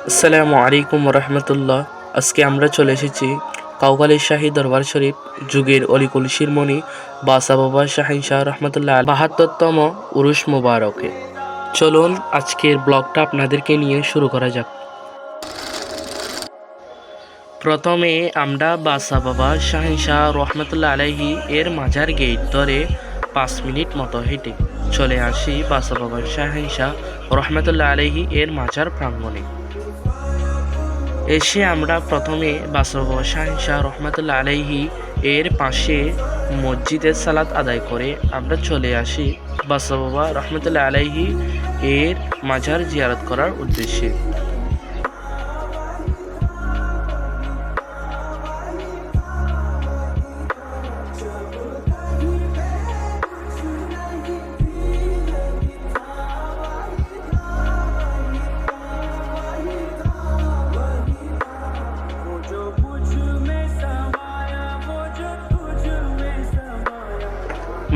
আসসালামু আলাইকুম রহমতুল্লাহ। আজকে আমরা চলে এসেছি কাউখালী শাহী দরবার শরীফ যুগের অলিকুল শিরোমণি বাসা বাবা শাহিন শাহ রহমতুল্লাহ ৭২তম উরুস মুবারকে। চলুন আজকের ব্লগটা আপনাদেরকে নিয়ে শুরু করা যাক। প্রথমে আমরা বাসা বাবা শাহিন শাহ রহমতুল্লাহ আলাইহি এর মাজার গেট ধরে ৫ মিনিট মতো হেঁটে চলে আসি বাসা বাবা শাহিন শাহ রহমতুল্লাহ আলাইহি এর মাজার প্রাঙ্গণে। এসে আমরা প্রথমে বাসা বাবা শাহিন শাহ রহমতুল্লাহ আলাইহি এর পাশে মসজিদের সালাত আদায় করে আমরা চলে আসি বাসা বাবা রহমতুল্লাহ আলাইহি এর মাজার জিয়ারত করার উদ্দেশ্যে।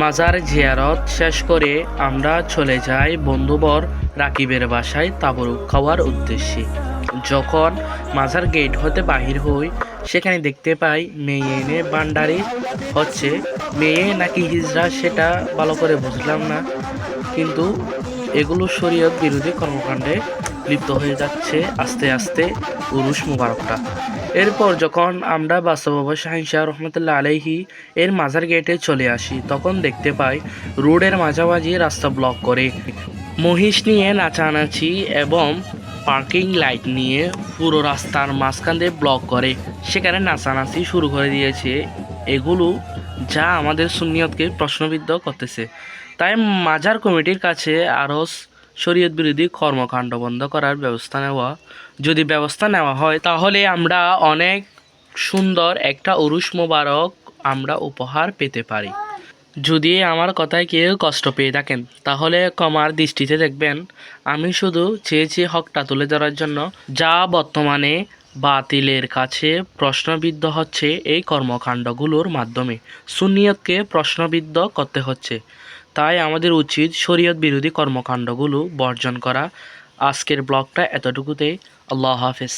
মাজার জিয়ারত শেষ করে আমরা চলে যাই বন্ধুবর রাকিবের বাসায় তাবরুক খাওয়ার উদ্দেশ্যে। যখন মাজার গেট হতে বাহির হই সেখানে দেখতে পাই মেয়ে এনে বান্ডারি হচ্ছে। মেয়ে নাকি হিজড়া সেটা ভালো করে বুঝলাম না, কিন্তু এগুলো শরীয়ত বিরোধী কর্মকাণ্ডে লিপ্ত হয়ে যাচ্ছে আস্তে আস্তে উরুস মুবারকটা। এরপর যখন আমরা বাসা বাবা শাহিন শাহ রহমতুল্লাহ আলাইহি এর মাজার গেটে চলে আসি তখন দেখতে পাই রোডের মাঝামাঝি রাস্তা ব্লক করে মহিষ নিয়ে নাচানাচি এবং পার্কিং লাইট নিয়ে পুরো রাস্তার মাঝখান দিয়ে ব্লক করে সেখানে নাচানাচি শুরু করে দিয়েছে। এগুলো যা আমাদের সুন্নিয়তকে প্রশ্নবিদ্ধ করতেছে। তাই মাজার কমিটির কাছে আরও শরীয়ত বিরোধী কর্মকাণ্ড বন্ধ করার ব্যবস্থা নেওয়া হয় তাহলে আমরা অনেক সুন্দর একটা উরুস মোবারক আমরা উপহার পেতে পারি। যদি আমার কথায় কেউ কষ্ট পেয়ে থাকেন তাহলে ক্ষমার দৃষ্টিতে দেখবেন। আমি শুধু চেয়েছি হকটা তুলে ধরার জন্য, যা বর্তমানে বাতিলের কাছে প্রশ্নবিদ্ধ হচ্ছে। এই কর্মকাণ্ডগুলোর মাধ্যমে সুন্নিয়তকে প্রশ্নবিদ্ধ করতে হচ্ছে। তাই আমাদের উচিত শরীয়ত বিরোধী কর্মকাণ্ডগুলো বর্জন করা। আজকের ব্লগটা এতটুকুতেই। আল্লাহ হাফেজ।